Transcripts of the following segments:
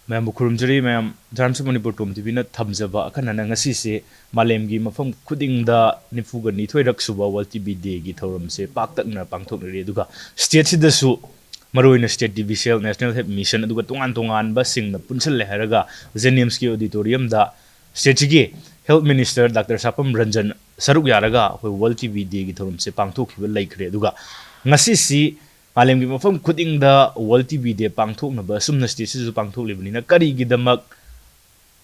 Ma'am खुरुमजरी ma'am Jharkhand Manipur टोम TB थमजब अखनना ngasi मालेमगी मफम खुदिंगदा निफुगा निथोइरक सुबा वर्ल्ड टीवी डे की थौरमसे पाक्तकना पांगथोकनरे दुगा स्टेट सिदसु मरोइना state divisional national health mission दुगा तोंगान तोंगान बा सिंगना पुनसले हरगा जेनिम्स की ऑडिटोरियम दा स्टेट की health minister doctor Sapam Ranjan सरुक यारगा वर्ल्ड टीवी डे की थौरमसे पांगथोखिबा लेखरे दुगा ngasi मालेम की मफम खुदिंग दा वर्ल्ड टीवी डे पांगथोकनबा सुमना स्टेट सिजु पांगथोकलिबनिना करिगिदमक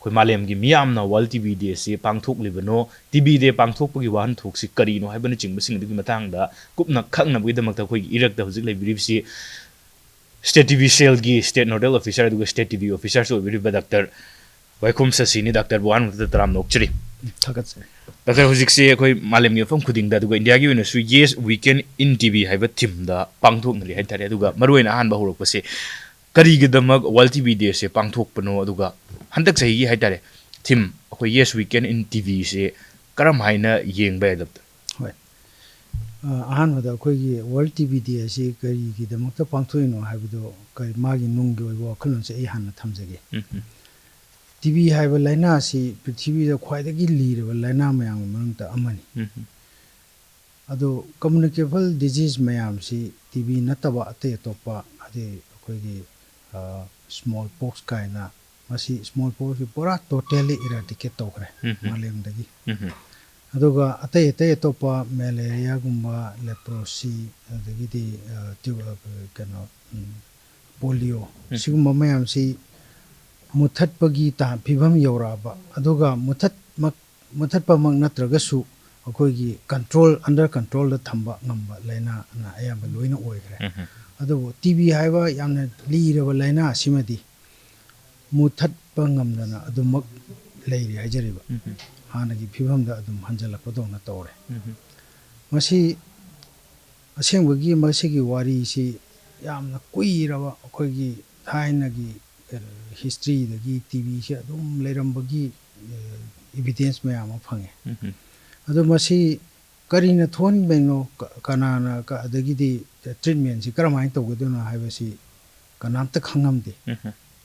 कोई मालेम की मियामना वर्ल्ड टीवी डे से पांगथोकलिबनो टीवी डे पांगथोकपगी वाहन थोकसि करिनो हाइबन चिंगबसिंगदुगी मतंगदा कुपना खंगनबगिदमकता कोई इरकता हुजिक लेबिरिबसि स्टेट टीवी सेल की स्टेट नोडल ऑफिसर दुगा स्टेट टीवी ऑफिसर सो बिरिबा डॉक्टर वाइकुम ससिनी डॉक्टर बुआन तराम नोकचरी डॉक्टर हुजिक से कोई मालेम की मफम खुदिंग दा दुगा इंडिया की वेनसु येस वीकेंड इन टीवी हाइबा थीम दा पांगथोकनली हाइतारे दुगा मरुइना हानबा होरकपसे करिगिदमक वर्ल्ड टीवी डे से पांगथोकपनो दुगा हंतक सही हाइतारे थीम अखोय येस वीकेंड इन टीवी से करम हाइना येंगबा यादब होय अहानबदा अखोयगी वर्ल्ड टीवी डे से करिगिदमक पांगथोइनो हाइबदो करि मागी नुंगी ओइबो खलनसे ए हाना थमजगे टीवी हाइबा लाइना से पृथ्वी दा ख्वाइदगी लीरबा लाइना मयाम मनंता अमनी अदो कम्युनिकेबल डिजीज मयाम से टीवी नतबा अते तोपा अदे अखोयगी स्मॉल पॉक्स काइना मसी स्मॉल पॉक्स पूरा टोटली इराडिकेट तोखरे मालेमदगी अदुगा अते अते तोपा मलेरिया गुम्बा लेप्रोसी अदगिदी कनो पोलियो सिगुम्बा मयाम से मुथत्पगी ता फिभम यौराबा अदुगा मुथत्पमक नत्रगसु अखोयगी कंट्रोल अंडर कंट्रोल द थंबा ngamba लाइना ना अयाब लोइना ओइग्रे अदो टीवी हाइबा यामना लीरबा लाइना सिमदी मुथत्प ngamdana अदुमक लेइरि हाइजरिबा हानगी फिभम दा अदुम हंजलपदोना तौरे मसी असेंबगी मसीगी वारी सी यामना कुइरबा अखोयगी थाइनगी हिस्ट्री दगी टीवी से अदुम लेरंबगी एविडेंस मयाम फंगे अदो मसी करिना थोन बेंगो कनाना का अदगिदी ट्रीटमेंट से करमाइन तौगदोना हाइबसी कनामत खंगमदे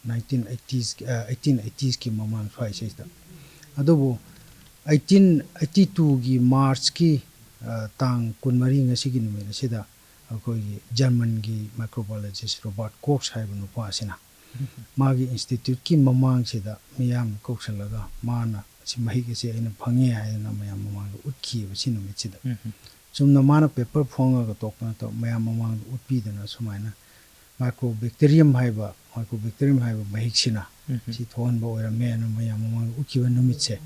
1880s की ममांग फाइसेदा अदोबो 1882 की मार्च की तांग कुनमरी ngasi की नुमेन सिदा अखोई जर्मन की माइक्रोबायोलॉजिस्ट रॉबर्ट कॉक्स हाइबन नुपासिना मागी इंस्टीट्यूट की ममांग सिदा मियाम कौशलगा माना सि महिगे से अइना फंगे हाइना मयाम ममांग उठकी बसि नुमित सिदा सुमना माना पेपर फोंगा तोपना तो मयाम ममांग उठपीदना सुमाइना माइक्रोबैक्टीरियम हाइबा महिक्सिना सि थोनबो ओइरमे न मयाम ममांग उठकीबा नुमित से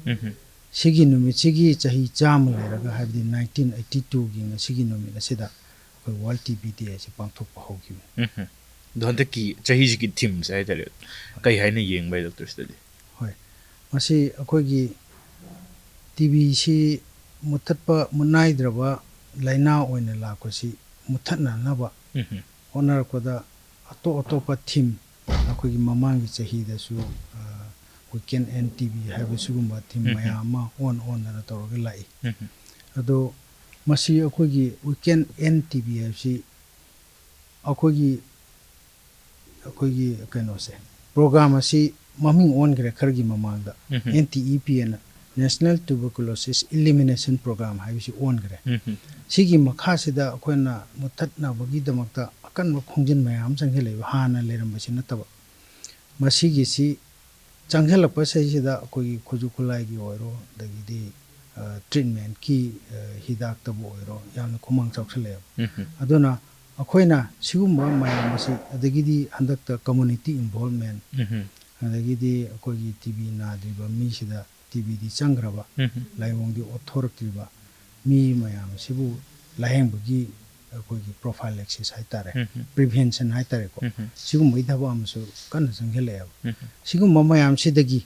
सिगी नुमित सिगी चाही चाम लेरगा हाइबदि 1982 की सिगी नुमित सिदा अखोय वर्ल्ड टीवी डे से पांगथोकपा होगिबे दोहंत की चाही की थीम से हाइतारे कई हाइना येंगबाय डॉक्टर स्टडी होय मसी अखोयगी टीवी से मुथत्पा मुनाइद्रबा लाइना ओइना लाकोसी मुथत्नानबा होनरकोदा अतो अतोपा थीम अखोयगी ममांगी चाहीदसु वीकेंड एन टीवी हाइबसुगुम्बा थीम मयामा ऑन ना तौरगा लाई अदो मसी अखोयगी वीकेंड एन टीवी हाइबसी अखोयगी कनोसे प्रोग्राम असी ममिंग ऑन करे खरगी ममांगदा NTEP national tuberculosis elimination programme हाइबसी ऑन करे सिगी मखासिदा अखोयना मुथतना बगी दमकता अकन खोंजिन मयाम संगेले हाना लेरमबसी नतबा मसीगी सी चंगेलप सैसिदा अखोयगी खुजु खुलाइगी ओइरो दगिदी ट्रीटमेंट की हिदाक तबो ओइरो यामना खुमांग चौखले अदुना अखोयना सिगुम्बा मयाम मसी अदगिदी हंदकता कम्युनिटी इन्वॉल्वमेंट अदगिदी अखोयगी टीवी नादिबा मीसिदा टीवी दी चंग्रबा लाइवोंदी ऑथोरिटीबा मी मयाम सिबु लाहेंबगी अखोयगी प्रोफाइलैक्सिस हाइतारे प्रिवेंशन हाइतारे को सिगुम्बा इथबा अमसु कन संगेले सिगुम्बा मयाम सिदगी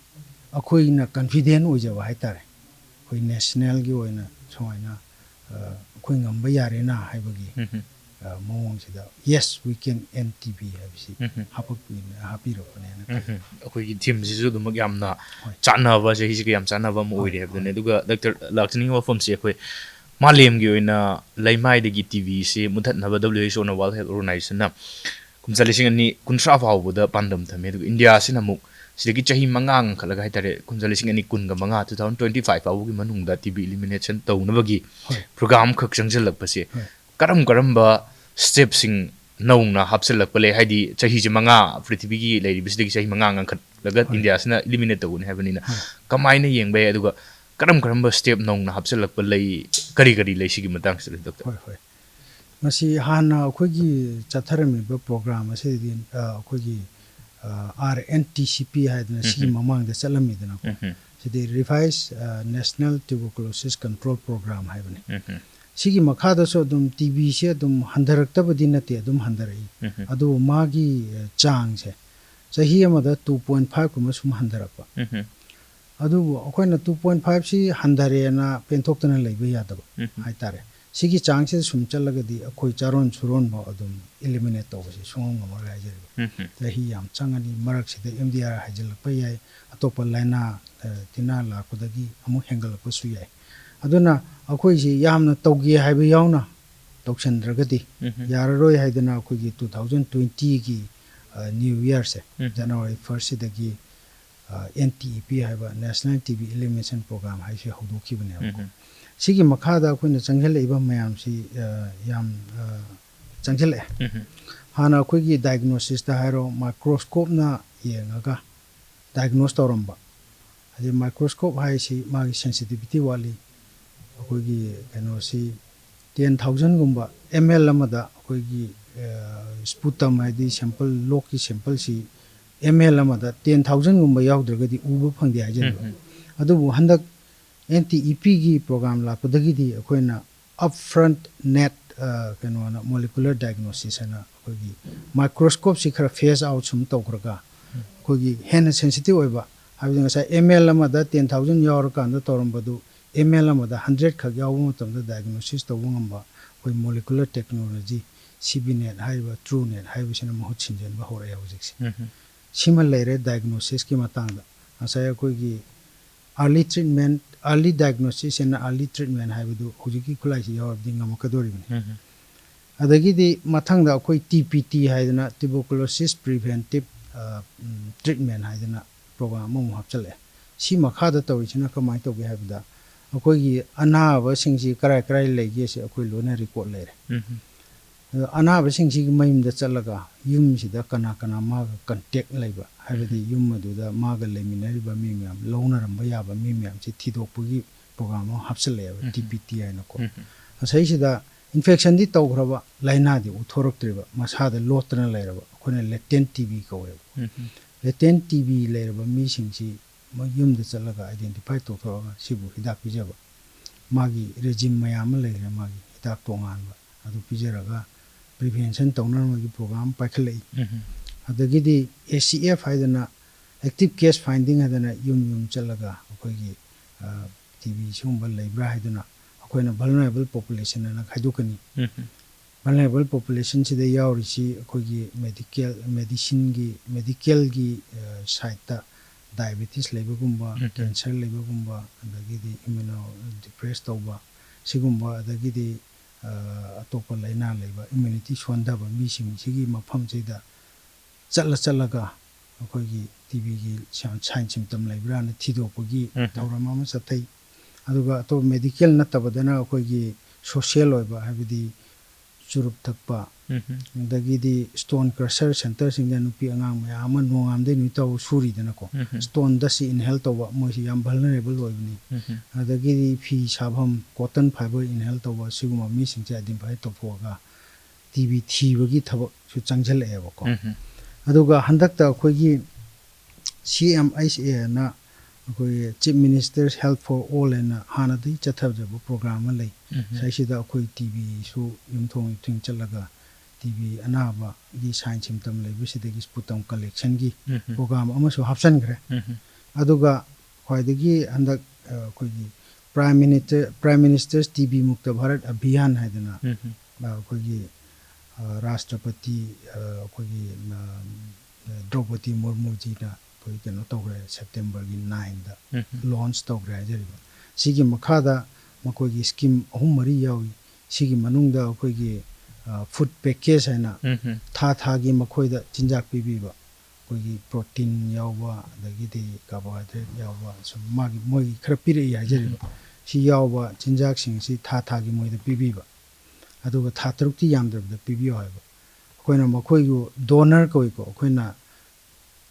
अखोयना कॉन्फिडेंट ओइजबा हाइतारे अखोय नेशनल की ओइना सोइना अखोय ngamba yarena हाइबगी मौंग सिदा yes we can end TB हाइबसी हापपिना हापिरपनेना अखोयगी थीम सिजु दुमक यामना चानबा जहिसि याम चानबा म ओइरे हबदने दुगा डॉक्टर लाक्चनिंग वफम से अखोय मालेम की ओइना लैमाइदगी टीवी से मुथतनबा WHO ना वर्ल्ड हेल्थ ऑर्गेनाइजेशन ना कुमचालिसिंग अनि कुनस्रा फावबदा पांदम थमे दुगा इंडिया सिना मुक ꯁꯤꯗꯒꯤ ꯆꯍꯤ ꯃꯉꯥ ꯉꯟꯈꯠꯂꯒ ꯍꯥꯏꯇꯥꯔꯦ ꯀꯨꯝꯖꯥ 2025 2025 ꯐꯥꯎꯕꯒꯤ ꯃꯅꯨꯡꯗ ꯇꯤꯕꯤ ꯏꯂꯤꯃꯤꯅꯦꯁꯟ ꯇꯧꯅꯕꯒꯤ ꯄ꯭ꯔꯣꯒ꯭ꯔꯥꯝ ꯈꯛ ꯆꯪꯁꯤꯜꯂꯛꯄꯁꯦ ꯀꯔꯝꯕ ꯁ꯭ꯇꯦꯞꯁꯤꯡ ꯅꯧꯅ ꯍꯥꯞꯆꯤꯜꯂꯛꯄ ꯂꯩ ꯍꯥꯏꯗꯤ ꯆꯍꯤꯁꯦ ꯃꯉꯥ ꯄ꯭ꯔꯤꯊꯤꯕꯤꯒꯤ ꯂꯩꯔꯤꯕꯁꯤꯗꯒꯤ ꯆꯍꯤ ꯃꯉꯥ ꯉꯟꯈꯠꯂꯒ ꯏꯟꯗꯤꯌꯥꯁꯤꯅ ꯏꯂꯤꯃꯤꯅꯦꯠ ꯇꯧꯒꯅꯤ ꯍꯥꯏꯕꯅꯤ나 ꯀꯃꯥꯏꯅ ꯌꯦꯡꯕ ꯌꯥꯏ ꯑꯗꯨꯒ ꯀꯔꯝꯕ ꯁ꯭ꯇꯦꯞ ꯅꯧꯅ ꯍꯥꯞꯆꯤꯜꯂꯛꯄ ꯂꯩ ꯀꯔꯤ ꯂꯩ ꯁꯤꯒꯤ ꯃꯇꯥꯡꯁꯤꯗ ꯗꯣꯛꯇꯔ ꯍꯣꯏ ꯍꯣꯏ ꯃꯁꯤ ꯍꯥꯟꯅ ꯑꯩꯈꯣꯏꯒꯤ ꯆꯠꯊꯔꯝꯃꯤꯕ ꯄ꯭ꯔꯣꯒ꯭ꯔꯥꯝ ꯑꯁꯤꯗꯤ ꯑꯩꯈꯣꯏꯒꯤ RNTCP ꯍꯥꯏꯗꯅ ꯁꯤꯒꯤ ꯃꯃꯥꯡꯗ ꯆꯠꯂꯝꯃꯤꯗꯅꯀꯣ ꯁꯤꯗꯤ ꯔꯤꯚꯥꯏꯁ ꯅꯦꯁꯅꯦꯜ ꯇ꯭ꯌꯨꯕꯔꯀꯨꯂꯣꯁꯤꯁ ꯀꯟꯇ꯭ꯔꯣꯜ ꯄ꯭ꯔꯣꯒ꯭ꯔꯥꯝ ꯍꯥꯏꯕꯅꯤ ꯁꯤꯒꯤ ꯃꯈꯥꯗꯁꯨ ꯑꯗꯨꯝ ꯇꯤꯕꯤꯁꯦ ꯑꯗꯨꯝ ꯍꯟꯊꯔꯛꯇꯕꯗꯤ ꯅꯠꯇꯦ ꯑꯗꯨꯝ ꯍꯟꯊꯔꯛꯏ ꯑꯗꯨꯕꯨ ꯃꯥꯒꯤ ꯆꯥꯡꯁꯦ ꯆꯍꯤ ꯑꯃꯗ 2.5 ꯀꯨꯝꯕ ꯁꯨꯝ ꯍꯟꯊꯔꯛꯄ ꯑꯗꯨꯕꯨ ꯑꯩꯈꯣꯏꯅ 2.5 ꯁꯤ ꯍꯟꯊꯔꯦꯅ ꯄꯦꯟꯊꯣꯛꯇꯅ ꯂꯩꯕ ꯌꯥꯗꯕ ꯍꯥꯏꯇꯥꯔꯦ ꯁꯤꯒꯤ ꯆꯥꯡꯁꯤꯗ ꯁꯨꯝ ꯆꯠꯂꯒꯗꯤ ꯑꯩꯈꯣꯏ ꯆꯥꯔꯣꯟ ꯁꯨꯔꯣꯟꯐꯥꯎ ꯑꯗꯨꯝ ꯏꯂꯤꯃꯤꯅꯦꯠ ꯇꯧꯕꯁꯤ ꯁꯨꯡꯉꯝ ꯉꯝꯃꯔꯣꯏ ꯍꯥꯏꯖꯔꯤꯕ ꯆꯍꯤ ꯌꯥꯝ ꯆꯪꯉꯅꯤ ꯃꯔꯛꯁꯤꯗ MDR ꯍꯥꯏꯖꯤꯜꯂꯛꯄ ꯌꯥꯏ ꯑꯇꯣꯞꯄ ꯂꯥꯏꯅꯥ ꯇꯤꯟꯅꯥ ꯂꯥꯛꯄꯗꯒꯤ ꯑꯃꯨꯛ ꯍꯦꯟꯒꯠꯂꯛꯄꯁꯨ ꯌꯥꯏ ꯑꯗꯨꯅ ꯑꯩꯈꯣꯏꯁꯤ ꯌꯥꯝꯅ ꯇꯧꯒꯦ ꯍꯥꯏꯕ ꯌꯥꯎꯅ ꯇꯧꯁꯟꯗ꯭ꯔꯒꯗꯤ ꯌꯥꯔꯔꯣꯏ ꯍꯥꯏꯗꯅ ꯑꯩꯈꯣꯏꯒꯤ 2020ꯒꯤ ꯅ꯭ꯌꯨ ꯏꯌꯔꯁꯦ ꯖꯅꯋꯥꯔꯤ 1 ꯁꯤꯗꯒꯤ NTEP ꯍꯥꯏꯕ ꯅꯦꯁꯅꯦꯜ ꯇꯤꯕꯤ ꯏꯂꯤꯃꯤꯅꯦꯁꯟ ꯄ꯭ꯔꯣꯒ꯭ꯔꯥꯝ ꯍꯥꯏꯁꯤ ꯍꯧꯗꯣꯛꯈꯤꯕꯅꯦꯕꯀꯣ ꯁꯤꯒꯤ ꯃꯈꯥꯗ ꯑꯩꯈꯣꯏꯅ ꯆꯪꯁꯤꯜꯂꯛꯏꯕ ꯃꯌꯥꯝꯁꯤ ꯌꯥꯝ ꯆꯪꯁꯤꯜꯂꯛꯑꯦ ꯍꯥꯟꯅ ꯑꯩꯈꯣꯏꯒꯤ ꯗꯥꯏꯒꯅꯣꯁꯤꯁꯇ ꯍꯥꯏꯔꯣ ꯃꯥꯏꯀ꯭ꯔꯣꯁꯀꯣꯞꯅ ꯌꯦꯡꯉꯒ ꯗꯥꯏꯒꯅꯣꯁ ꯇꯧꯔꯝꯕ ꯍꯥꯏꯗꯤ ꯃꯥꯏꯀ꯭ꯔꯣꯁꯀꯣꯞ ꯍꯥꯏꯁꯤ ꯃꯥꯒꯤ ꯁꯦꯟꯁꯤꯇꯤꯚꯤꯇꯤ ꯋꯥꯠꯂꯤ ꯑꯩꯈꯣꯏꯒꯤ ꯀꯩꯅꯣꯁꯤ 10,000ꯒꯨꯝꯕ ml ꯑꯃꯗ ꯑꯩꯈꯣꯏꯒꯤ ꯁ꯭ꯄꯨꯇꯝ ꯍꯥꯏꯗꯤ ꯁꯦꯝꯄꯜ ꯂꯣꯛꯀꯤ ꯁꯦꯝꯄꯜꯁꯤ ml ꯑꯃꯗ 10,000ꯒꯨꯝꯕ ꯌꯥꯎꯗ꯭ꯔꯒꯗꯤ ꯎꯕ ꯐꯪꯗꯦ ꯍꯥꯏꯖꯔꯤꯕ ꯑꯗꯨꯕꯨ ꯍꯟꯗꯛ NTEPꯒꯤ ꯄ꯭ꯔꯣꯒ꯭ꯔꯥꯝ ꯂꯥꯛꯄꯗꯒꯤꯗꯤ ꯑꯩꯈꯣꯏꯅ ꯑꯞ ꯐ꯭ꯔꯟꯠ ꯅꯦꯠ ꯀꯩꯅꯣꯅ ꯃꯣꯂꯤꯀꯨꯂꯔ ꯗꯥꯏꯒꯅꯣꯁꯤꯁ ꯍꯥꯏꯅ ꯑꯩꯈꯣꯏꯒꯤ ꯃꯥꯏꯀ꯭ꯔꯣꯁꯀꯣꯞꯁꯤ ꯈꯔ ꯐꯦꯁ ꯑꯥꯎꯠ ꯁꯨꯝ ꯇꯧꯈ꯭ꯔꯒ ꯑꯩꯈꯣꯏꯒꯤ ꯍꯦꯟꯅ ꯁꯦꯟꯁꯤꯇꯤቭ ꯑꯣꯏꯕ ꯍꯥꯏꯕꯗꯤ ꯉꯁꯥꯏ ml ꯑꯃꯗ 10,000 ꯌꯥꯎꯔꯀꯥꯟꯗ ꯇꯧꯔꯝꯕꯗꯨ ml ꯑꯃꯗ 100 ꯈꯛ ꯌꯥꯎꯕ ꯃꯇꯝꯗ ꯗꯥꯏꯒꯅꯣꯁꯤꯁ ꯇꯧꯕ ꯉꯝꯕ ꯑꯩꯈꯣই ꯃꯣꯂꯤꯀꯨꯂꯔ ꯇꯦꯛꯅꯣꯂꯣꯖꯤ CBNet ꯍꯥꯏꯔꯤꯕ TrueNet ꯍꯥꯏꯕꯁꯤꯅ ꯃꯍꯨꯠ ꯁꯤꯟꯖꯤꯟꯕ ꯍꯧꯔꯛꯑꯦ ꯍꯧꯖꯤꯛꯁꯦ ꯁꯤꯃ ꯂꯩꯔꯦ ꯗꯥꯏꯒꯅꯣꯁꯤꯁꯀꯤ ꯃꯇꯥꯡꯗ ꯉꯁꯥꯏ ꯑꯩꯈꯣꯏꯒꯤ early treatment early diagnosis and early treatment ꯍꯥꯏꯕꯗꯨ ꯍꯧꯖꯤꯛꯀꯤ ꯈꯨꯠꯂꯥꯏꯁꯤ ꯌꯥꯎꯔꯕꯗꯤ ꯉꯝꯃꯛꯀꯗꯣꯔꯤꯕꯅꯤ ꯑꯗꯒꯤꯗꯤ ꯃꯊꯪꯗ ꯑꯩꯈꯣꯏ TPT ꯍꯥꯏꯗꯅ ꯇ꯭ꯌꯨꯕꯔꯀꯨꯂꯣꯁꯤꯁ ꯄ꯭ꯔꯤꯚꯦꯟꯇꯤꯞ ꯇ꯭ꯔꯤꯠꯃꯦꯟ ꯍꯥꯏꯗꯅ ꯄ꯭ꯔꯣꯒ꯭ꯔꯥꯝ ꯑꯃꯃꯨꯛ ꯍꯥꯞꯆꯤꯜꯂꯛꯑꯦ ꯁꯤ ꯃꯈꯥꯗ ꯇꯧꯔꯤꯁꯤꯅ ꯀꯃꯥꯏꯅ ꯇꯧꯒꯦ ꯍꯥꯏꯕꯗ ꯑꯩꯈꯣꯏꯒꯤ ꯑꯅꯥꯕꯁꯤꯡꯁꯤ ꯀꯔꯥꯏ ꯂꯩꯒꯦꯁꯦ ꯑꯩꯈꯣꯏ ꯂꯣꯏꯅ ꯔꯤꯀꯣꯔꯠ ꯂꯩꯔꯦ ꯑꯗꯣ ꯑꯅꯥꯕꯁꯤꯡꯁꯤꯒꯤ ꯃꯌꯨꯝꯗ ꯆꯠꯂꯒ ꯌꯨꯝꯁꯤꯗ ꯀꯅꯥ ꯃꯥꯒ ꯀꯟꯇꯦꯛ ꯂꯩꯕ ꯍꯥꯏꯕꯗꯤ ꯌꯨꯝ ꯑꯗꯨꯗ ꯃꯥꯒ ꯂꯩꯃꯤꯟꯅꯔꯤꯕ ꯃꯤ ꯃꯌꯥꯝ ꯂꯧꯅꯔꯝꯕ ꯌꯥꯕ ꯃꯤ ꯃꯌꯥꯝꯁꯤ ꯊꯤꯗꯣꯛꯄꯒꯤ ꯄ꯭ꯔꯣꯒ꯭ꯔꯥꯝ ꯑꯃ ꯍꯥꯞꯆꯤꯜꯂꯛꯑꯦꯕ TPT ꯍꯥꯏꯅꯀꯣ ꯉꯁꯥꯏꯁꯤꯗ ꯏꯟꯐꯦꯛꯁꯟꯗꯤ ꯇꯧꯈ꯭ꯔꯕ ꯂꯥꯏꯅꯥꯗꯤ ꯎꯠꯊꯣꯔꯛꯇ꯭ꯔꯤꯕ ꯃꯁꯥꯗ ꯂꯣꯠꯇꯅ ꯂꯩꯔꯕ ꯑꯩꯈꯣꯏꯅ ꯂꯦꯇꯦꯟ TB ꯀꯧꯋꯦꯕ ꯂꯦꯇꯦꯟ TB ꯂꯩꯔꯕ ꯃꯤꯁꯤꯡꯁꯤ ꯌꯨꯝꯗ ꯆꯠꯂꯒ ꯑꯥꯏꯗꯦꯟꯇꯤꯐꯥꯏ ꯇꯧꯊꯣꯛꯑꯒ ꯁꯤꯕꯨ ꯍꯤꯗꯥꯛ ꯄꯤꯖꯕ ꯃꯥꯒꯤ ꯔꯦꯖꯤꯝ ꯃꯌꯥꯝ ꯑꯃ ꯂꯩꯈ꯭ꯔꯦ ꯃꯥꯒꯤ ꯍꯤꯗꯥꯛ ꯇꯣꯉꯥꯟꯕ ꯑꯗꯨ ꯄꯤꯖꯔꯒ ꯄ꯭ꯔꯤꯚꯦꯟꯁꯟ ꯇꯧꯅꯕꯒꯤ ꯄ꯭ꯔꯣꯒ꯭ꯔꯥꯝ ꯄꯥꯏꯈꯠꯂꯛꯏ ꯑꯗꯒꯤꯗꯤ ACF ꯍꯥꯏꯗꯅ ꯑꯦꯛꯇꯤꯚ ꯀꯦꯁ ꯐꯥꯏꯟꯗꯤꯡ ꯍꯥꯏꯗꯅ ꯌꯨꯝ ꯆꯠꯂꯒ ꯑꯩꯈꯣꯏꯒꯤ TB ꯁꯤꯒꯨꯝꯕ ꯂꯩꯕ꯭ꯔꯥ ꯍꯥꯏꯗꯨꯅ ꯑꯩꯈꯣꯏꯅ ꯚꯜꯅꯔꯦꯕꯜ ꯄꯣꯄꯨꯂꯦꯁꯟ ꯑꯅ ꯈꯥꯏꯗꯣꯛꯀꯅꯤ ꯚꯜꯅꯔꯦꯕꯜ ꯄꯣꯄꯨꯂꯦꯁꯟꯁꯤꯗ ꯌꯥꯎꯔꯤꯁꯤ ꯑꯩꯈꯣꯏꯒꯤ ꯃꯦꯗꯤꯀꯦꯜꯒꯤ ꯁꯥꯏꯠꯇ ꯗꯥꯏꯕꯦꯇꯤꯁ ꯂꯩꯕꯒꯨꯝꯕ ꯀꯦꯟꯁꯔ ꯂꯩꯕꯒꯨꯝꯕ ꯑꯗꯒꯤꯗꯤ ꯏꯝꯃꯨꯅꯣ ꯗꯤꯄ꯭ꯔꯦꯁ ꯇꯧꯕ ꯁꯤꯒꯨꯝꯕ ꯑꯗꯒꯤꯗꯤ ꯑꯇꯣꯞꯄ ꯂꯥꯏꯅꯥ ꯂꯩꯕ ꯏꯝꯃ꯭ꯌꯨꯅꯤꯇꯤ ꯁꯣꯟꯊꯕ ꯃꯤꯁꯤꯡꯁꯤꯒꯤ ꯃꯐꯝꯁꯤꯗ ꯆꯠꯂꯒ ꯑꯩꯈꯣꯏꯒꯤ TBꯒꯤ ꯁꯥꯏꯟ ꯁꯤꯝꯇꯝ ꯂꯩꯕ꯭ꯔꯥꯅ ꯊꯤꯗꯣꯛꯄꯒꯤ ꯊꯧꯔꯝ ꯑꯃ ꯆꯠꯊꯩ ꯑꯗꯨꯒ ꯑꯇꯣꯞꯄ ꯃꯦꯗꯤꯀꯦꯜ ꯅꯠꯇꯕꯗꯅ ꯑꯩꯈꯣꯏꯒꯤ ꯁꯣꯁꯤꯌꯦꯜ ꯑꯣꯏꯕ ꯍꯥꯏꯕꯗꯤ ꯆꯨꯔꯨꯞ ꯊꯛꯄ ꯑꯗꯒꯤꯗꯤ ꯁ꯭ꯇꯣꯟ ꯀ꯭ꯔꯁꯔ ꯁꯦꯟꯇꯔꯁꯤꯡꯗ ꯅꯨꯄꯤ ꯑꯉꯥꯡ ꯃꯌꯥꯝ ꯑꯃ ꯅꯣꯡꯉꯥꯟꯕꯗꯩ ꯅꯨꯃꯤꯠ ꯇꯥꯕꯨ ꯁꯨꯔꯤꯗꯅꯀꯣ ꯁ꯭ꯇꯣꯟ ꯗꯁꯁꯤ ꯏꯟꯍꯦꯜ ꯇꯧꯕ ꯃꯣꯏꯁꯤ ꯌꯥꯝ ꯚꯜꯅꯔꯦꯕꯜ ꯑꯣꯏꯕꯅꯤ ꯑꯗꯒꯤꯗꯤ ꯐꯤ ꯁꯥꯐꯝ ꯀꯣꯇꯟ ꯐꯥꯏꯕꯔ ꯏꯟꯍꯦꯜ ꯇꯧꯕ ꯁꯤꯒꯨꯝꯕ ꯃꯤꯁꯤꯡꯁꯦ आइडेंटिफाई ꯇꯧꯊꯣꯛꯑꯒ TB ꯊꯤꯕꯒꯤ ꯊꯕꯛꯁꯨ ꯆꯪꯁꯤꯜꯂꯛꯑꯦꯕꯀꯣ ꯑꯗꯨꯒ ꯍꯟꯗꯛꯇ ꯑꯩꯈꯣꯏꯒꯤ CMHA ꯅ ꯑꯩꯈꯣꯏꯒꯤ chief ministers health for all ꯍꯥꯏꯅ ꯍꯥꯟꯅꯗꯒꯤ ꯆꯠꯊꯖꯕ ꯄ꯭ꯔꯣꯒ꯭ꯔꯥꯝ ꯑꯃ ꯂꯩ ꯁꯤꯗ ꯑꯩꯈꯣꯏ TBꯁꯨ ꯌꯨꯝꯊꯣꯡ ꯆꯠꯂꯒ TB ꯑꯅꯥꯕꯒꯤ ꯁꯥꯏꯟ ꯁꯤꯝꯇꯝ ꯂꯩꯕꯁꯤꯗꯒꯤ ꯁ꯭ꯄꯨꯇꯝ ꯀꯂꯦꯛꯁꯟꯒꯤ ꯄ꯭ꯔꯣꯒ꯭ꯔꯥꯝ ꯑꯃꯁꯨ ꯍꯥꯞꯆꯟꯈ꯭ꯔꯦ ꯑꯗꯨꯒ ꯈ꯭ꯋꯥꯏꯗꯒꯤ ꯍꯟꯗꯛ ꯑꯩꯈꯣꯏꯒꯤ ꯄ꯭ꯔꯥꯏꯝ ꯃꯤꯅꯤꯁꯇꯔꯁ TB ꯃꯨꯛꯇ ꯚꯥꯔꯠ ꯑꯚꯤꯌꯥꯟ ꯍꯥꯏꯗꯅ ꯑꯩꯈꯣꯏꯒꯤ ꯔꯥꯁꯇ꯭ꯔꯄꯇꯤ ꯑꯩꯈꯣꯏꯒꯤ ꯗ꯭ꯔꯧꯄꯗꯤ ꯃꯨꯔꯃꯨꯖꯤꯅ ꯑꯩꯈꯣꯏ ꯀꯩꯅꯣ ꯇꯧꯈ꯭ꯔꯦ ꯁꯦꯞꯇꯦꯝꯕꯔꯒꯤ 9ꯗ ꯂꯣꯟꯆ ꯇꯧꯈ꯭ꯔꯦ ꯍꯥꯏꯖꯔꯤꯕ ꯁꯤꯒꯤ ꯃꯈꯥꯗ ꯃꯈꯣꯏꯒꯤ ꯁ꯭ꯀꯤꯝ 3-4 ꯌꯥꯎꯏ ꯁꯤꯒꯤ ꯃꯅꯨꯡꯗ ꯑꯩꯈꯣꯏꯒꯤ ꯐꯨꯗ ꯄꯦꯀꯦꯖ ꯍꯥꯏꯅ ꯊꯥꯒꯤ ꯃꯈꯣꯏꯗ ꯆꯤꯟꯖꯥꯛ ꯄꯤꯕꯤꯕ ꯑꯩꯈꯣꯏꯒꯤ ꯄ꯭ꯔꯣꯇꯤꯟ ꯌꯥꯎꯕ ꯑꯗꯒꯤꯗꯤ ꯀꯥꯔꯕꯣꯍꯥꯏꯗ꯭ꯔꯦꯠ ꯌꯥꯎꯕ ꯁꯨꯝ ꯃꯥꯒꯤ ꯃꯣꯏꯒꯤ ꯈꯔ ꯄꯤꯔꯛꯏ ꯍꯥꯏꯖꯔꯤꯕ ꯁꯤ ꯌꯥꯎꯕ ꯆꯤꯟꯖꯥꯛꯁꯤꯡꯁꯤ ꯊꯥꯒꯤ ꯃꯣꯏꯗ ꯄꯤꯕꯤꯕ ꯑꯗꯨꯒ ꯊꯥ 3ꯇꯤ ꯌꯥꯝꯗ꯭ꯔꯕꯗ ꯄꯤꯕꯤꯌꯨ ꯍꯥꯏꯕ ꯑꯩꯈꯣꯏꯅ ꯃꯈꯣꯏꯕꯨ ꯗꯣꯅꯔ ꯀꯧꯏꯀꯣ ꯑꯩꯈꯣꯏꯅ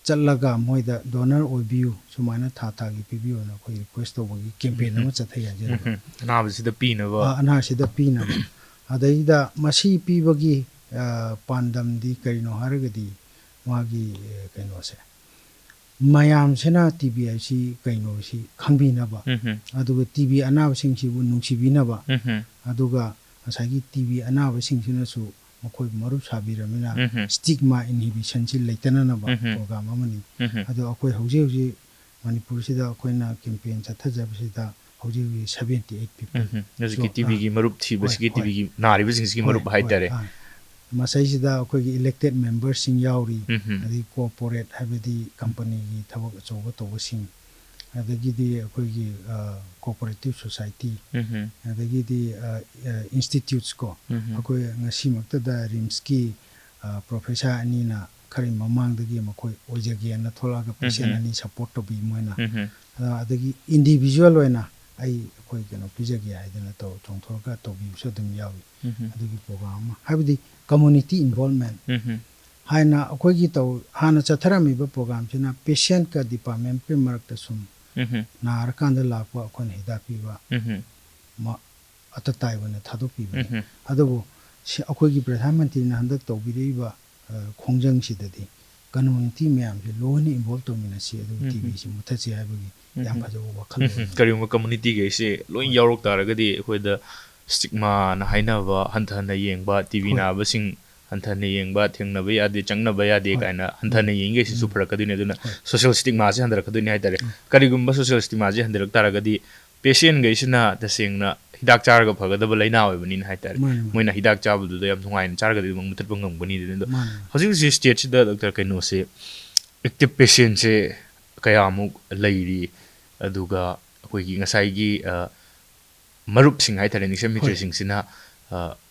ꯆꯠꯂꯒ ꯃꯣꯏꯗ ꯗꯣꯅꯔ ꯑꯣꯏꯕꯤꯌꯨ ꯁꯨꯃꯥꯏꯅ ꯊꯥꯒꯤ ꯄꯤꯕꯤꯌꯨꯅ ꯑꯩꯈꯣꯏ ꯔꯤꯀ꯭ꯋꯦꯁ ꯇꯧꯕꯒꯤ ꯀꯦꯝꯄꯦꯟ ꯑꯃ ꯆꯠꯊꯩ ꯍꯥꯏꯖꯔꯤꯕ ꯑꯅꯥꯕꯁꯤꯗ ꯄꯤꯅꯕ ꯑꯅꯥꯁꯤꯗ ꯄꯤꯅꯕ ꯑꯗꯩꯗ ꯃꯁꯤ ꯄꯤꯕꯒꯤ ꯄꯥꯟꯗꯝꯗꯤ ꯀꯔꯤꯅꯣ ꯍꯥꯏꯔꯒꯗꯤ ꯃꯥꯒꯤ ꯀꯩꯅꯣꯁꯦ ꯃꯌꯥꯝꯁꯤꯅ ꯇꯤꯕꯤ ꯍꯥꯏꯁꯤ ꯀꯩꯅꯣꯁꯤ ꯈꯪꯕꯤꯅꯕ ꯑꯗꯨꯒ ꯇꯤꯕꯤ ꯑꯅꯥꯕꯁꯤꯡꯁꯤꯕꯨ ꯅꯨꯡꯁꯤꯕꯤꯅꯕ ꯑꯗꯨꯒ ꯉꯁꯥꯏꯒꯤ ꯇꯤꯕꯤ ꯑꯅꯥꯕꯁꯤꯡꯁꯤꯅꯁꯨ ꯃꯈꯣꯏꯕꯨ ꯃꯔꯨꯞ ꯁꯥꯕꯤꯔꯕꯅꯤꯅ ꯁ꯭ꯇꯤꯛꯃꯥ ꯏꯟꯍꯤꯕꯤꯁꯟꯁꯤ ꯂꯩꯇꯅꯅꯕ ꯄ꯭ꯔꯣꯒ꯭ꯔꯥꯝ ꯑꯃꯅꯤ ꯑꯗꯣ ꯑꯩꯈꯣꯏ ꯍꯧꯖꯤꯛ ꯃꯅꯤꯄꯨꯔꯁꯤꯗ ꯑꯩꯈꯣꯏꯅ ꯀꯦꯝꯄꯦꯟ ꯆꯠꯊꯖꯕꯁꯤꯗ ꯍꯧꯖꯤꯛ 78 people ꯍꯧꯖꯤꯛꯀꯤ ꯇꯤꯕꯤꯒꯤ ꯃꯔꯨꯞ ꯊꯤꯕꯁꯤꯒꯤ ꯇꯤꯕꯤꯒꯤ ꯅꯥꯔꯤꯕꯁꯤꯡꯁꯤꯒꯤ ꯃꯔꯨꯞ ꯍꯥꯏꯇꯥꯔꯦ ꯃꯁꯩꯁꯤꯗ ꯑꯩꯈꯣꯏꯒꯤ ꯏꯂꯦꯛꯇꯦꯠ ꯃꯦꯝꯕꯔꯁꯤꯡ ꯌꯥꯎꯔꯤ ꯑꯗꯒꯤ ꯀꯣꯑꯣꯄꯔꯦꯠ ꯍꯥꯏꯕꯗꯤ ꯀꯝꯄꯅꯤꯒꯤ ꯊꯕꯛ ꯑꯆꯧꯕ ꯇꯧꯕꯁꯤꯡ ꯑꯗꯒꯤꯗꯤ ꯑꯩꯈꯣꯏꯒꯤ ꯀꯣꯑꯣꯄꯔꯦꯇꯤꯞ ꯁꯣꯁꯥꯏꯇꯤ ꯑꯗꯒꯤꯗꯤ ꯏꯟꯁꯇꯤꯇ꯭ꯌꯨꯠꯁ ꯀꯣ ꯑꯩꯈꯣꯏ ꯉꯁꯤꯃꯛꯇꯗ ꯔꯤꯝꯁꯀꯤ ꯄ꯭ꯔꯣꯐꯦꯁꯔ ꯑꯅꯤꯅ ꯈꯔ ꯃꯃꯥꯡꯗꯒꯤ ꯃꯈꯣꯏ ꯑꯣꯏꯖꯒꯦꯅ ꯊꯣꯛꯂꯛꯑꯒ ꯄꯦꯁꯦꯟ ꯑꯅꯤ ꯁꯞꯄꯣꯔꯠ ꯇꯧꯕꯤ ꯃꯣꯏꯅ ꯑꯗꯒꯤ ꯏꯟꯗꯤꯕꯤꯖꯨꯋꯦꯜ ꯑꯣꯏꯅ ꯑꯩꯈꯣꯏ ꯀꯩꯅꯣ ꯄꯤꯖꯒꯦ ꯍꯥꯏꯗꯅ ꯆꯣꯡꯊꯣꯛꯑꯒ ꯇꯧꯕꯤꯕꯁꯨ ꯑꯗꯨꯝ ꯌꯥꯎꯏ ꯑꯗꯨꯒꯤ ꯄ꯭ꯔꯣꯒ꯭ꯔꯥꯝ ꯑꯃ ꯍꯥꯏꯕꯗꯤ ꯀꯝꯃꯨꯅꯤꯇꯤ ꯏꯟꯚꯣꯜꯚꯃꯦꯟ ꯍꯥꯏꯅ ꯑꯩꯈꯣꯏꯒꯤ ꯍꯥꯟꯅ ꯆꯠꯊꯔꯝꯃꯤꯕ ꯄ꯭ꯔꯣꯒ꯭ꯔꯥꯝꯁꯤꯅ ꯄꯦꯁꯦꯟꯠꯀ ꯗꯤꯄꯥꯔꯠꯃꯦꯟꯠꯀꯤ ꯃꯔꯛꯇ ꯁꯨꯝ ꯅꯥꯔꯀꯥꯟꯗ ꯂꯥꯛꯄ ꯑꯩꯈꯣꯏꯅ ꯍꯤꯗꯥꯛ ꯄꯤꯕ ꯑꯇꯇꯥꯏ ꯑꯣꯏꯅ ꯊꯥꯗꯣꯛꯄꯤꯕꯅꯤ ꯑꯗꯨꯕꯨ ꯑꯩꯈꯣꯏꯒꯤ ꯄ꯭ꯔꯙꯥꯟ ꯃꯟꯇ꯭ꯔꯤꯅ ꯍꯟꯗꯛ ꯇꯧꯕꯤꯔꯛꯏꯕ ꯈꯣꯡꯖꯪꯁꯤꯗꯗꯤ ꯀꯝꯃꯨꯅꯤꯇꯤ ꯃꯌꯥꯝꯁꯦ ꯂꯣꯏꯅ ꯏꯟꯚꯣꯜቭ ꯇꯧꯃꯤꯟꯅꯁꯤ ꯑꯗꯨꯒ ꯇꯤꯕꯤꯁꯤ ꯃꯨꯠꯊꯠꯁꯤ ꯍꯥꯏꯕꯒꯤ ꯌꯥꯝ ꯐꯖꯕ ꯋꯥꯈꯜꯂꯣꯟ ꯀꯔꯤꯒꯨꯝꯕ ꯀꯝꯃꯨꯅꯤꯇꯤꯒꯩꯁꯦ ꯂꯣꯏ ꯌꯥꯎꯔꯛ ꯇꯥꯔꯒꯗꯤ ꯑꯩꯈꯣꯏꯗ ꯁ꯭ꯇꯤꯛꯃꯥꯅ ꯍꯥꯏꯅꯕ ꯍꯟꯊꯅ ꯌꯦꯡꯕ ꯇꯤꯕꯤ ꯅꯥꯕꯁꯤꯡ ꯍꯟꯊꯅ ꯌꯦꯡꯕ ꯊꯦꯡꯅꯕ ꯌꯥꯗꯦ ꯆꯪꯅꯕ ꯌꯥꯗꯦ ꯀꯥꯏꯅ ꯍꯟꯊꯅ ꯌꯦꯡꯉꯩꯁꯤꯁꯨ ꯐꯔꯛꯀꯗꯣꯏꯅꯤ ꯑꯗꯨꯅ ꯁꯣꯁꯤꯌꯦꯜ ꯁ꯭ꯇꯤꯛꯃꯥꯁꯦ ꯍꯟꯊꯔꯛꯀꯗꯣꯏꯅꯤ ꯍꯥꯏꯇꯥꯔꯦ ꯀꯔꯤꯒꯨꯝꯕ ꯁꯣꯁꯤꯌꯦꯜ ꯁ꯭ꯇꯤꯛꯃꯥꯁꯦ ꯍꯟꯊꯔꯛ ꯇꯥꯔꯒꯗꯤ ꯄꯦꯁꯦꯟꯈꯩꯁꯤꯅ ꯇꯁꯦꯡꯅ ꯍꯤꯗꯥꯛ ꯆꯥꯔꯒ ꯐꯒꯗꯕ ꯂꯩꯅꯥ ꯑꯣꯏꯕꯅꯤꯅ ꯍꯥꯏꯇꯥꯔꯦ ꯃꯣꯏꯅ ꯍꯤꯗꯥꯛ ꯆꯥꯕꯗꯨꯗ ꯌꯥꯝ ꯅꯨꯡꯉꯥꯏꯅ ꯆꯥꯔꯒꯗꯤ ꯑꯗꯨꯝ ꯃꯨꯠꯊꯠꯄ ꯉꯝꯒꯅꯤ ꯑꯗꯣ ꯍꯧꯖꯤꯛ ꯍꯧꯖꯤꯛ ꯁ꯭ꯇꯦꯠꯁꯤꯗ ꯗꯣꯛꯇꯔ ꯀꯩꯅꯣꯁꯦ ꯑꯦꯛꯇꯤꯚ ꯄꯦꯁꯦꯟꯁꯦ ꯀꯌꯥꯃꯨꯛ ꯂꯩꯔꯤ ꯑꯗꯨꯒ ꯑꯩꯈꯣꯏꯒꯤ ꯉꯁꯥꯏꯒꯤ ꯃꯔꯨꯞꯁꯤꯡ ꯍꯥꯏꯇꯥꯔꯦ ꯅꯤꯛꯁꯟ ꯃꯤꯇ꯭ꯔꯁꯤꯡꯁꯤꯅ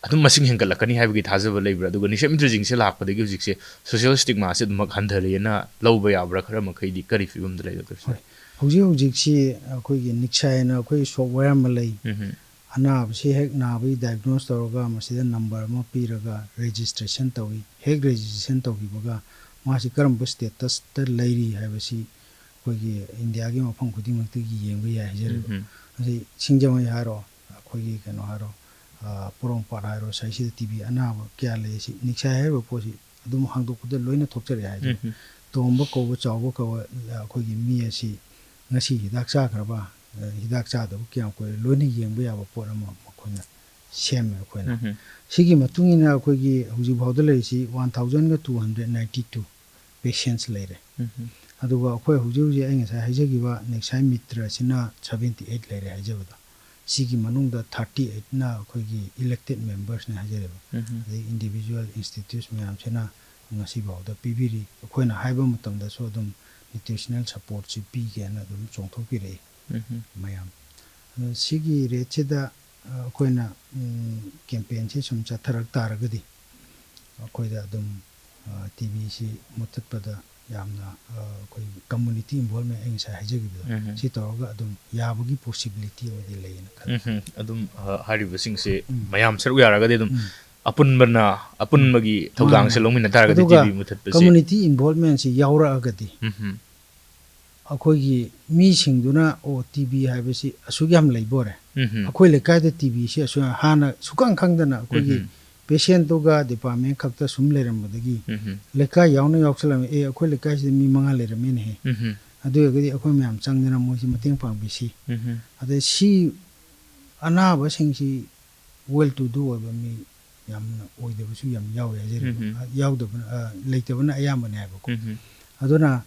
ꯑꯗꯨꯝ ꯃꯁꯤꯡ ꯍꯦꯟꯒꯠꯂꯛꯀꯅꯤ ꯍꯥꯏꯕꯒꯤ ꯊꯥꯖꯕ ꯂꯩꯕ꯭ꯔꯥ ꯑꯗꯨꯒ ꯅꯤꯛꯁꯟ ꯃꯤꯇ꯭ꯔꯁꯤꯡꯁꯦ ꯂꯥꯛꯄꯗꯒꯤ ꯍꯧꯖꯤꯛꯁꯦ ꯁꯣꯁꯤꯌꯦꯜ ꯁ꯭ꯇꯤꯛꯃꯥꯁꯦ ꯑꯗꯨꯃꯛ ꯍꯟꯊꯔꯦꯅ ꯂꯧꯕ ꯌꯥꯕ꯭ꯔꯥ ꯈꯔ ꯃꯈꯩꯗꯤ ꯀꯔꯤ ꯐꯤꯕꯝꯗ ꯂꯩ ꯗꯣꯛꯇꯔ ꯍꯧꯖꯤꯛꯁꯤ ꯑꯩꯈꯣꯏꯒꯤ ꯅꯤꯛꯁꯥꯏꯅ ꯑꯩꯈꯣꯏ ꯁꯣꯐꯋꯦꯌꯔ ꯑꯃ ꯂꯩ ꯑꯅꯥꯕꯁꯤ ꯍꯦꯛ ꯅꯥꯕꯒꯤ ꯗꯥꯏꯒꯅꯣꯁ ꯇꯧꯔꯒ ꯃꯁꯤꯗ ꯅꯝꯕꯔ ꯑꯃ ꯄꯤꯔꯒ ꯔꯦꯖꯤꯁꯇ꯭ꯔꯦꯁꯟ ꯇꯧꯏ ꯍꯦꯛ ꯔꯦꯖꯤꯁꯇ꯭ꯔꯦꯁꯟ ꯇꯧꯈꯤꯕꯒ ꯃꯥꯁꯤ ꯀꯔꯝꯕ ꯁ꯭ꯇꯦꯇꯁꯇ ꯂꯩꯔꯤ ꯍꯥꯏꯕꯁꯤ ꯑꯩꯈꯣꯏꯒꯤ ꯏꯟꯗꯤꯌꯥꯒꯤ ꯃꯐꯝ ꯈꯨꯗꯤꯡꯃꯛꯇꯒꯤ ꯌꯦꯡꯕ ꯌꯥꯏ ꯍꯥꯏꯖꯔꯤꯕ ꯃꯁꯤ ꯁꯤꯡꯖꯃꯩ ꯍꯥꯏꯔꯣ ꯑꯩꯈꯣꯏꯒꯤ ꯀꯩꯅꯣ ꯍꯥꯏꯔꯣ ꯄꯣꯔꯣꯝꯄꯥꯠ ꯍꯥꯏꯔꯣ ꯁꯤꯗ ꯇꯤꯕꯤ ꯑꯅꯥꯕ ꯀꯌꯥ ꯂꯩ ꯁꯤ ꯅꯤꯛꯁꯥꯏ ꯍꯥꯏꯔꯤꯕ ꯄꯣꯠꯁꯤ ꯑꯗꯨꯝ ꯍꯥꯡꯗꯣꯛꯄꯗ ꯂꯣꯏꯅ ꯊꯣꯛꯆꯔꯦ ꯍꯥꯏꯖꯔꯤ ꯇꯣꯝꯕ ꯀꯧꯕ ꯆꯥꯎꯕ ꯀꯧꯕ ꯑꯩꯈꯣꯏꯒꯤ ꯃꯤ ꯑꯁꯤ ꯉꯁꯤ ꯍꯤꯗꯥꯛ ꯆꯥꯈ꯭ꯔꯕ ꯍꯤꯗꯥꯛ ꯆꯥꯗꯕ ꯀꯌꯥꯝ ꯀꯨꯏꯔꯦ ꯂꯣꯏꯅ ꯌꯦꯡꯕ ꯌꯥꯕ ꯄꯣꯠ ꯑꯃ ꯃꯈꯣꯏꯅ ꯁꯦꯝꯃꯦ ꯑꯩꯈꯣꯏꯅ ꯁꯤꯒꯤ ꯃꯇꯨꯡ ꯏꯟꯅ ꯑꯩꯈꯣꯏꯒꯤ ꯍꯧꯖꯤꯛꯐꯥꯎꯗ ꯂꯩꯔꯤꯁꯤ 1292 ꯄꯦꯁꯦꯟꯠꯁ ꯂꯩꯔꯦ ꯑꯗꯨꯒ ꯑꯩꯈꯣꯏ ꯍꯧꯖꯤꯛ ꯑꯩ ꯉꯁꯥꯏ ꯍꯥꯏꯖꯈꯤꯕ ꯅꯤꯛꯁꯥꯏ ꯃꯤꯇ꯭ꯔꯁꯤꯅ 78 ꯂꯩꯔꯦ ꯍꯥꯏꯖꯕꯗꯣ ꯁꯤꯒꯤ ꯃꯅꯨꯡꯗ 38ꯅ ꯑꯩꯈꯣꯏꯒꯤ ꯏꯂꯦꯛꯇꯦꯠ ꯃꯦꯝꯕꯔꯁꯅꯤ ꯍꯥꯏꯖꯔꯤꯕ ꯑꯗꯩ ꯏꯟꯗꯤꯕꯤꯖꯨꯋꯦꯜ ꯏꯟꯁꯇꯤꯇ꯭ꯌꯨꯠꯁ ꯃꯌꯥꯝꯁꯤꯅ ꯉꯁꯤꯐꯥꯎꯗ ꯄꯤꯕꯤꯔꯤ ꯑꯩꯈꯣꯏꯅ ꯍꯥꯏꯕ ꯃꯇꯝꯗꯁꯨ ꯑꯗꯨꯝ ꯅ꯭ꯌꯨꯇ꯭ꯔꯤꯁꯅꯦꯜ ꯁꯄꯣꯔꯠꯁꯤ ꯄꯤꯒꯦꯅ ꯑꯗꯨꯝ ꯆꯣꯡꯊꯣꯛꯄꯤꯔꯛꯏ ꯃꯌꯥꯝ ꯁꯤꯒꯤ ꯔꯦꯠꯁꯤꯗ ꯑꯩꯈꯣꯏꯅ ꯀꯦꯝꯄꯦꯟꯁꯤ ꯁꯨꯝ ꯆꯠꯊꯔꯛ ꯇꯥꯔꯒꯗꯤ ꯑꯩꯈꯣꯏꯗ ꯑꯗꯨꯝ ꯇꯤꯕꯤꯁꯤ ꯃꯨꯠꯊꯠꯄꯗ ꯌꯥꯝꯅ ꯑꯩꯈꯣꯏ ꯀꯝꯃꯨꯅꯤꯇꯤ ꯏꯟꯚꯣꯜꯚꯃꯦꯟ ꯑꯩ ꯉꯁꯥꯏ ꯍꯥꯏꯖꯈꯤꯕꯗꯣ ꯁꯤ ꯇꯧꯔꯒ ꯑꯗꯨꯝ ꯌꯥꯕꯒꯤ ꯄꯣꯁꯤꯕꯤꯂꯤꯇꯤ ꯑꯃꯗꯤ ꯂꯩꯌꯦꯅ ꯈꯜꯂꯤ ꯑꯗꯨꯝ ꯍꯥꯏꯔꯤꯕꯁꯤꯡꯁꯦ ꯃꯌꯥꯝ ꯁꯔꯨꯛ ꯌꯥꯔꯒꯗꯤ ꯑꯗꯨꯝ ꯑꯄꯨꯟꯕꯒꯤ ꯊꯧꯗꯥꯡꯁꯦ ꯂꯧꯃꯤꯟꯅ ꯇꯥꯔꯒꯗꯤ ꯇꯤꯕꯤ ꯃꯨꯠꯊꯠꯄꯁꯦ ꯀꯝꯃꯨꯅꯤꯇꯤ ꯏꯟꯚꯣꯜꯚꯃꯦꯟꯁꯤ ꯌꯥꯎꯔꯛꯑꯒꯗꯤ ꯑꯩꯈꯣꯏꯒꯤ ꯃꯤꯁꯤꯡꯗꯨꯅ ꯇꯤꯕꯤ ꯍꯥꯏꯕꯁꯤ ꯑꯁꯨꯛ ꯌꯥꯝ ꯂꯩꯕꯣꯔꯦ ꯑꯩꯈꯣꯏ ꯂꯩꯀꯥꯏꯗ ꯇꯤꯕꯤꯁꯤ ꯑꯁꯨꯛ ꯍꯥꯟꯅ ꯁꯨꯈꯪ ꯈꯪꯗꯅ ꯑꯩꯈꯣꯏꯒꯤ ꯄꯦꯁꯦꯟꯠꯇꯨꯒ ꯗꯤꯄꯥꯔꯠꯃꯦꯟꯠ ꯈꯛꯇ ꯁꯨꯝ ꯂꯩꯔꯝꯕꯗꯒꯤ ꯂꯩꯀꯥꯏ ꯌꯥꯎꯅ ꯌꯥꯎꯁꯜꯂꯝꯃꯤ ꯑꯩꯈꯣꯏ ꯂꯩꯀꯥꯏꯁꯤꯗ ꯃꯤ 5 ꯂꯩꯔꯝꯃꯦꯅꯦꯍꯦ ꯑꯗꯨ ꯑꯣꯏꯔꯒꯗꯤ ꯑꯩꯈꯣꯏ ꯃꯌꯥꯝ ꯆꯪꯗꯅ ꯃꯣꯏꯁꯤ ꯃꯇꯦꯡ ꯄꯥꯡꯕꯤꯁꯤ ꯑꯗꯩ ꯁꯤ ꯑꯅꯥꯕꯁꯤꯡꯁꯤ ꯋꯦꯜ ꯇꯨ ꯗꯨ ꯑꯣꯏꯕ ꯃꯤ ꯌꯥꯝꯅ ꯑꯣꯏꯗꯕꯁꯨ ꯌꯥꯝ ꯌꯥꯎꯋꯦ ꯍꯥꯏꯖꯔꯤꯕ ꯂꯩꯇꯕꯅ ꯑꯌꯥꯝꯕꯅꯦ ꯍꯥꯏꯕꯀꯣ ꯑꯗꯨꯅ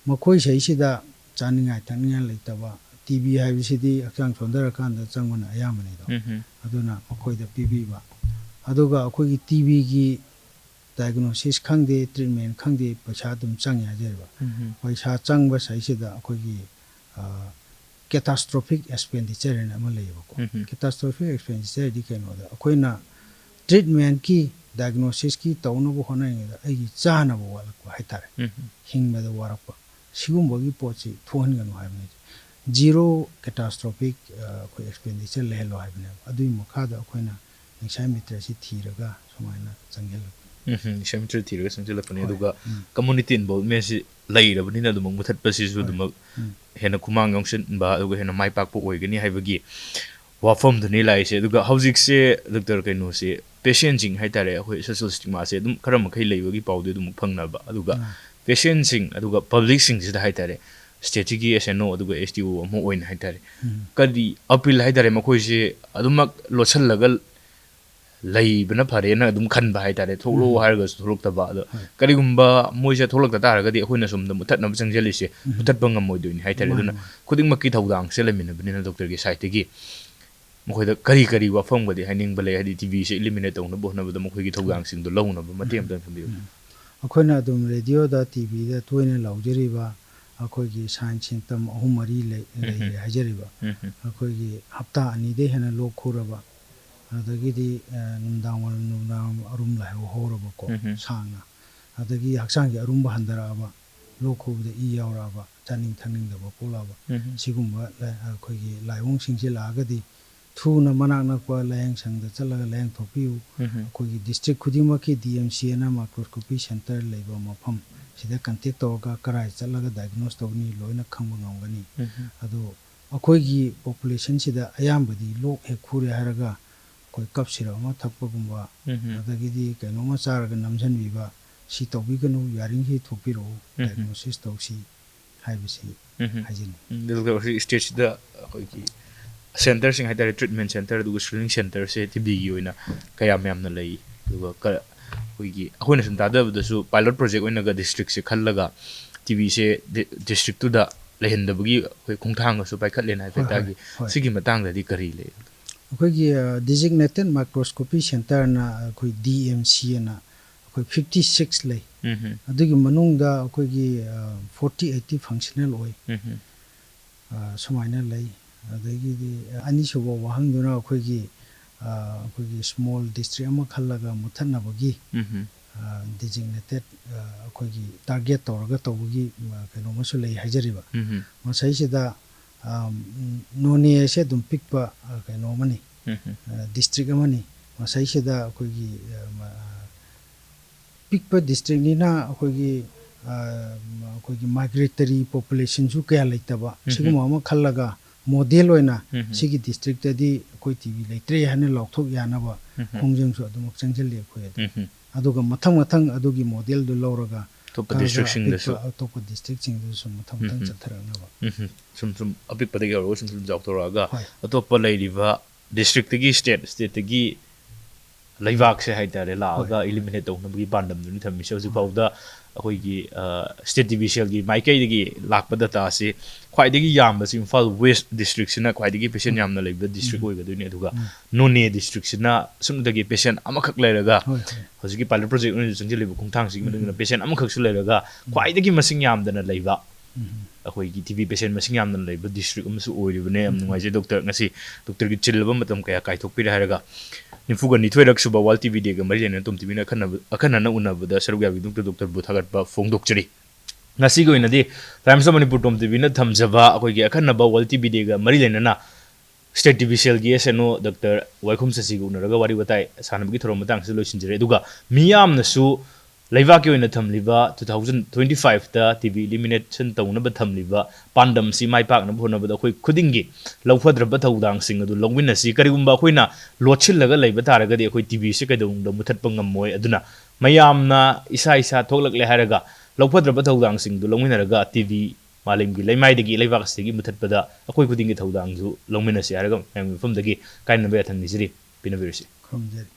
ꯃꯈꯣꯏꯁꯤꯗ ꯆꯥꯅꯤꯡꯉꯥꯏ ꯊꯛꯅꯤꯡꯉꯥꯏ ꯂꯩꯇꯕ ꯇꯤꯕꯤ ꯍꯥꯏꯕꯁꯤꯗꯤ ꯍꯛꯆꯥꯡ ꯁꯣꯟꯊꯔꯀꯥꯟꯗ ꯆꯪꯕꯅ ꯑꯌꯥꯝꯕꯅꯤꯗꯣ ꯑꯗꯨꯅ ꯃꯈꯣꯏꯗ ꯄꯤꯕꯤꯕ ꯑꯗꯨꯒ ꯑꯩꯈꯣꯏꯒꯤ ꯇꯤꯕꯤꯒꯤ ꯗꯥꯏꯒꯅꯣꯁꯤꯁ ꯈꯪꯗꯦ ꯇ꯭ꯔꯤꯠꯃꯦꯟ ꯈꯪꯗꯦ ꯄꯩꯁꯥ ꯑꯗꯨꯝ ꯆꯪꯉꯦ ꯍꯥꯏꯖꯔꯤꯕ ꯄꯩꯁꯥ ꯆꯪꯕ ꯁꯩꯁꯤꯗ ꯑꯩꯈꯣꯏꯒꯤ ꯀꯦꯇꯥꯁꯇ꯭ꯔꯣꯐꯤꯛ ꯑꯦꯛꯁꯄꯦꯟꯗꯤꯆꯔ ꯍꯥꯏꯅ ꯑꯃ ꯂꯩꯌꯦꯕꯀꯣ ꯀꯦꯇꯥꯁꯇ꯭ꯔꯣꯐꯤꯛ ꯑꯦꯛꯁꯄꯦꯟꯗꯤꯆꯔꯗꯤ ꯀꯩꯅꯣꯗ ꯑꯩꯈꯣꯏꯅ ꯇ꯭ꯔꯤꯠꯃꯦꯟꯠꯀꯤ diagnosis ki tawnabu honayngida aigi chanabu walakwa haitare hingmada warakpa sigumbagi pochi thohanganu haibne zero catastrophic ko expenditure lehlo haibne adui makhada akoina nisai mitra si thiraga sumaina changhel nisai mitra thiraga changhel pani aduga community involvement si lairabani na dumang muthat pasi su dumang hena kumang yongsen ba aduga hena mai pak po oigani haibagi wafam dhani lai se aduga hauzik se doctor kaino se patient jing haitare hoi social stigma se dum karam khai leibagi pawde dum phangna ba aduga patient sing aduga public sing sida haitare state gi SNO aduga STO mo oin haitare kadi appeal haitare makoi se adumak lochal lagal lay bana phare na dum khan ba haitare tholo harga tholok ta ba ado kari gumba moi se tholok ta tar ga di hoina sum dum that na changjeli se mutat bangam moi doin haitare duna khuding makki thaudang se lemina bani doctor gi site gi mokoida kari wafam gadi haning bale hadi TV se eliminate tawna bohna bada mokoi gi thaugang sing do lawna ba matem tan fambi akoina dum radio da TV da toina lawjeri ba akoi gi science symptom ahumari le hajeri ba akoi gi hafta ani de hena lok khura ba adagi di numdang arum la hora ba ko sanga adagi haksang gi arum ba handara ba lok khu de I yawra ba taning thaning da ba kola ba sigumba akoi gi laiwong sing je la ga di thuna manakna kwa layang sangda chalaga layang thopiu kogi district khudima ki DMC na microscopy center leiba mafam sida contact toga karai chalaga diagnose tawni loina khangba ngawgani ado akoigi population sida ayambadi lok he khure haraga koi kapsira ma thakpa gumba adagidi kaino ma charaga namjan biba si tawbi ganu yaring hi thopiro diagnosis tawsi haibisi hajin dilga stage da akoigi center sing haitare treatment center du screening center se TB gi oina kaya myam na lei du ka hoigi ahoina sun tada bu su pilot project oina ga district se khallaga TV se district tu da lehenda bugi hoi khongthang su pai khatle na feta gi sigi matang da di kari le akoigi designated microscopy center na akoi DMC na akoi 56 lei adugi manung da akoigi 40-80 functional oi sumaina lei adagi di ani subo wahangduna akoigi small district ama khallaga muthanna bagi designated akoigi target toraga tawgi kaino masu lei hajariba masai sida noni se dum pikpa kaino mani district amani masai sida akoigi pikpa district ni na akoigi migratory population ju kaya leitaba siguma ama khallaga model oina sigi district adi koi TV leitre hane lokthok yanaba khongjang su adum changjel le khoi aduga mathang adugi model du lawraga top district sing da su top district sing du sum mathang chatharanga ba sum apik padagi ro sum joktoraga atop leiriba district gi state gi laibak se haitare laaga eliminate tawna bagi bandam du ni thammi se ju fawda akoigi state division gi maikai digi lakpa data se khwai digi yamba si Imphal West district sina khwai digi patient yamna leiba district oi gaduni aduga None district sina sum dagi patient amakhak leiraga hojiki pilot project ni changjel leiba khongthang sig madungna patient amakhak su leiraga khwai digi masing yamdana leiba akoigi TV patient masing yamdana leiba district amsu oiribane am nungai je doctor ngasi doctor gi chilba matam kaya kaithokpira haraga Nifuga ni thoirak suba wal TV de ga mari len tom TV na akhana na unabada sarugya bi doctor buthagat ba fong dokchari ngasi go inadi Times of Manipur tom TV na thamjaba akoi gi akhana ba wal TV de ga mari len na state division gi SNO Dr. Waikhum Sasi gu na raga wari batai sanabgi thorom matang se loisinjare duga miyam na su leiwa ki oina thamliba 2025 ta TV elimination tawna ba thamliba pandam si mai pak na bhona ba khoi khudingi lawphadra ba thawdang sing adu longwin si karigumba khoina lochil laga leiba taraga de khoi TV se kadung da muthat pangam moi aduna mayamna isa thoklak le haraga lawphadra ba thawdang sing du longwin raga TV malim gi leimai degi leiwa sigi muthat pada khoi khudingi thawdang ju longwin si haraga mfam degi kain na ba thang ni jiri pinavirsi khomjeri